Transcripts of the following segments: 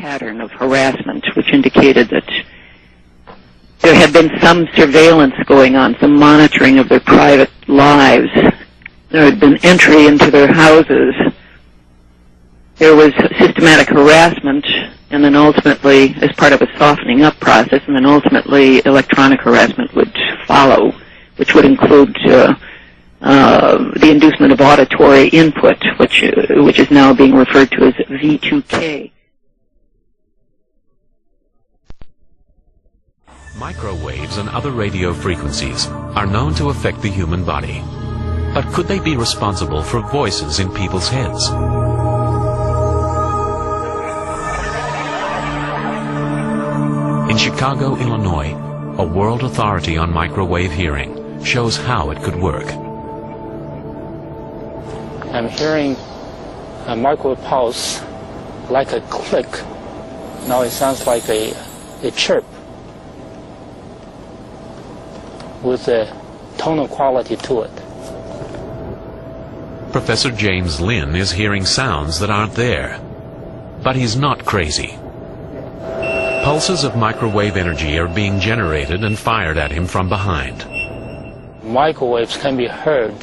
pattern of harassment, which indicated that there had been some surveillance going on, some monitoring of their private lives. There had been entry into their houses. There was systematic harassment, and then ultimately, as part of a softening up process, and then ultimately electronic harassment would follow, which would include the inducement of auditory input, which is now being referred to as V2K. Microwaves and other radio frequencies are known to affect the human body. But could they be responsible for voices in people's heads? In Chicago, Illinois, a world authority on microwave hearing shows how it could work. I'm hearing a microwave pulse like a click. Now it sounds like a chirp with a tonal quality to it. Professor James Lynn is hearing sounds that aren't there. But he's not crazy. Pulses of microwave energy are being generated and fired at him from behind. Microwaves can be heard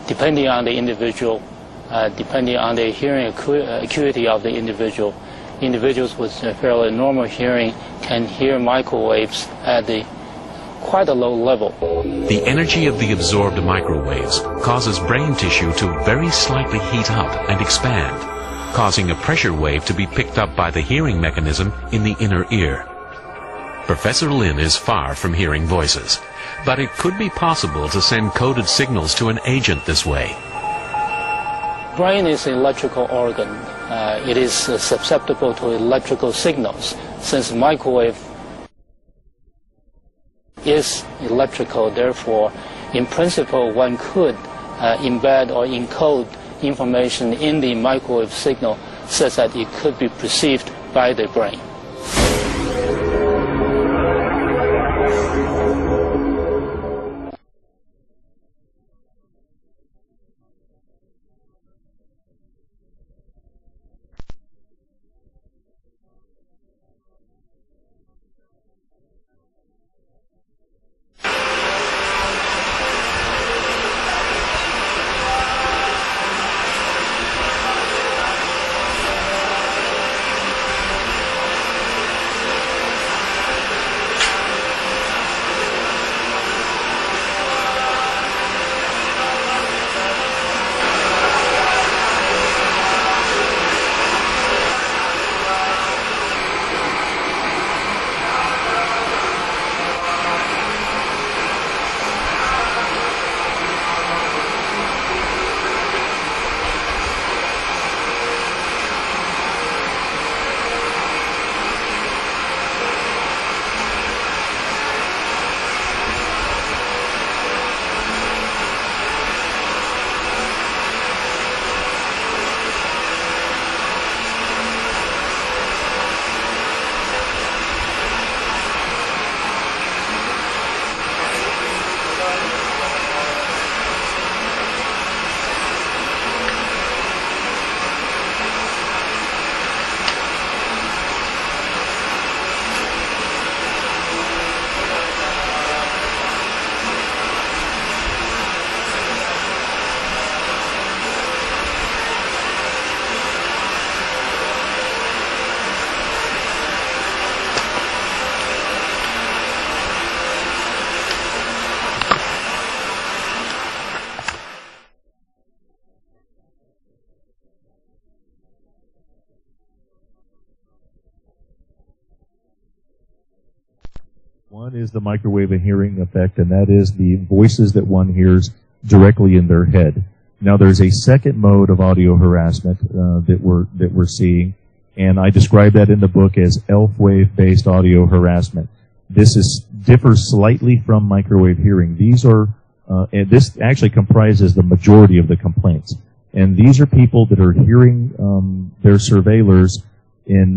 depending on the individual, depending on the hearing acuity of the individual. Individuals with a fairly normal hearing can hear microwaves at quite a low level. The energy of the absorbed microwaves causes brain tissue to very slightly heat up and expand, causing a pressure wave to be picked up by the hearing mechanism in the inner ear. Professor Lynn is far from hearing voices, but it could be possible to send coded signals to an agent this way. Brain is an electrical organ. It is susceptible to electrical signals. Since microwave is electrical, therefore, in principle, one could embed or encode information in the microwave signal such that it could be perceived by the brain. One is the microwave hearing effect, and that is the voices that one hears directly in their head. Now, there's a second mode of audio harassment that we're seeing, and I describe that in the book as ELF wave-based audio harassment. This differs slightly from microwave hearing. These are and this actually comprises the majority of the complaints, and these are people that are hearing their surveillors in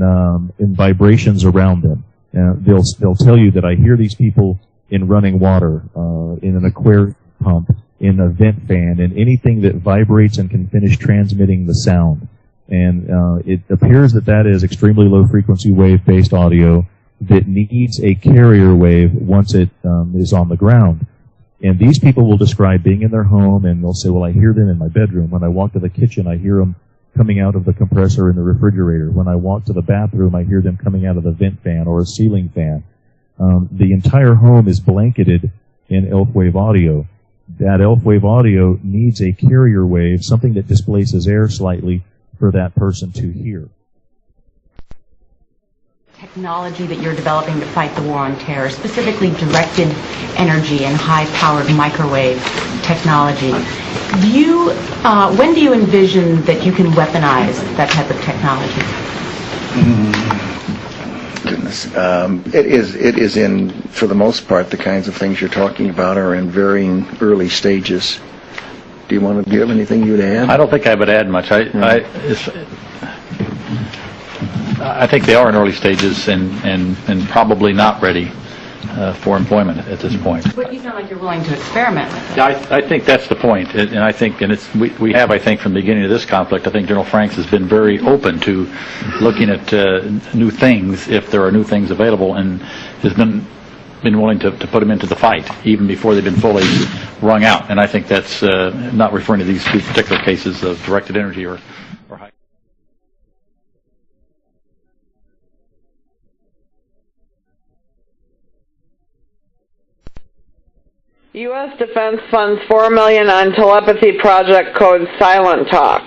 vibrations around them. They'll tell you that I hear these people in running water, in an aquarium pump, in a vent fan, and anything that vibrates and can finish transmitting the sound. And it appears that that is extremely low frequency wave-based audio that needs a carrier wave once it is on the ground. And these people will describe being in their home, and they'll say, well, I hear them in my bedroom. When I walk to the kitchen, I hear them coming out of the compressor in the refrigerator. When I walk to the bathroom, I hear them coming out of the vent fan or a ceiling fan. The entire home is blanketed in ELF wave audio. That ELF wave audio needs a carrier wave, something that displaces air slightly for that person to hear. Technology that you're developing to fight the war on terror, specifically directed energy and high-powered microwave technology. When do you envision that you can weaponize that type of technology? Goodness, it is in, for the most part, the kinds of things you're talking about are in varying early stages. Do you want to give anything you'd add? I don't think I would add much. I think they are in early stages and probably not ready for employment at this point. But you sound like you're willing to experiment with it. I think that's the point, and I think, and it's we have, I think, from the beginning of this conflict, I think General Franks has been very open to looking at new things if there are new things available, and has been willing to put them into the fight even before they've been fully wrung out. And I think that's not referring to these two particular cases of directed energy or high. U.S. Defense funds $4 million on telepathy project code Silent Talk.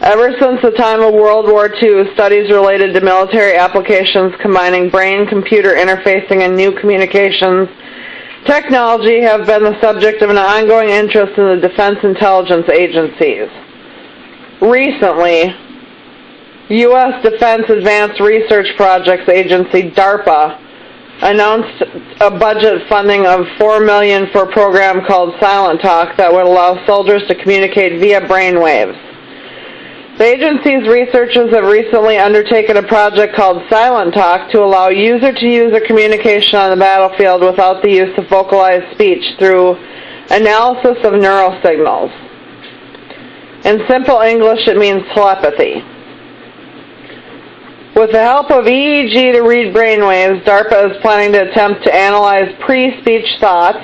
Ever since the time of World War II, studies related to military applications combining brain-computer interfacing and new communications technology have been the subject of an ongoing interest in the defense intelligence agencies. Recently, U.S. Defense Advanced Research Projects Agency, DARPA, announced a budget funding of $4 million for a program called Silent Talk that would allow soldiers to communicate via brainwaves. The agency's researchers have recently undertaken a project called Silent Talk to allow user-to-user communication on the battlefield without the use of vocalized speech through analysis of neurosignals. In simple English, it means telepathy. With the help of EEG to read brainwaves, DARPA is planning to attempt to analyze pre-speech thoughts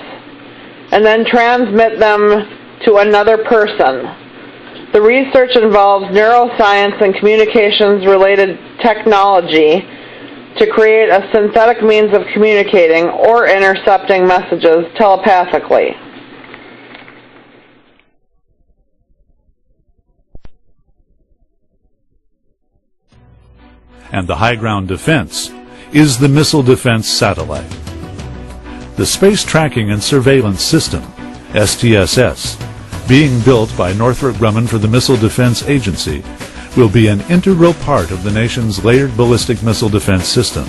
and then transmit them to another person. The research involves neuroscience and communications-related technology to create a synthetic means of communicating or intercepting messages telepathically. And the high ground defense is the Missile Defense Satellite. The Space Tracking and Surveillance System, STSS, being built by Northrop Grumman for the Missile Defense Agency, will be an integral part of the nation's layered ballistic missile defense system.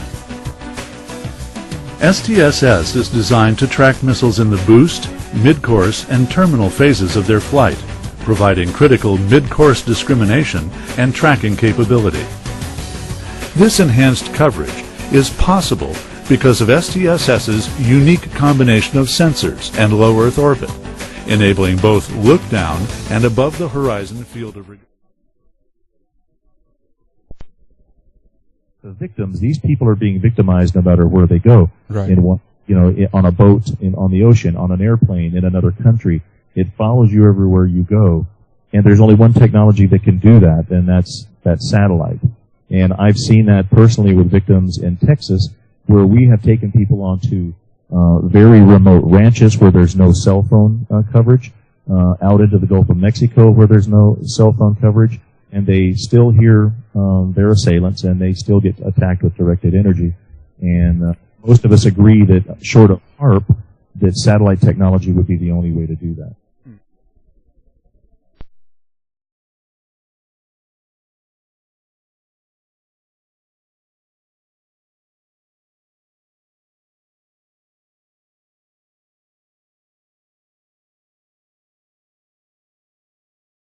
STSS is designed to track missiles in the boost, mid-course, and terminal phases of their flight, providing critical mid-course discrimination and tracking capability. This enhanced coverage is possible because of STSS's unique combination of sensors and low Earth orbit, enabling both look-down and above-the-horizon field of regard. The victims, these people are being victimized no matter where they go. Right. On a boat, on the ocean, on an airplane, in another country. It follows you everywhere you go. And there's only one technology that can do that, and that's satellite. And I've seen that personally with victims in Texas, where we have taken people onto very remote ranches where there's no cell phone coverage, out into the Gulf of Mexico where there's no cell phone coverage, and they still hear their assailants, and they still get attacked with directed energy. And most of us agree that short of perp, that satellite technology would be the only way to do that.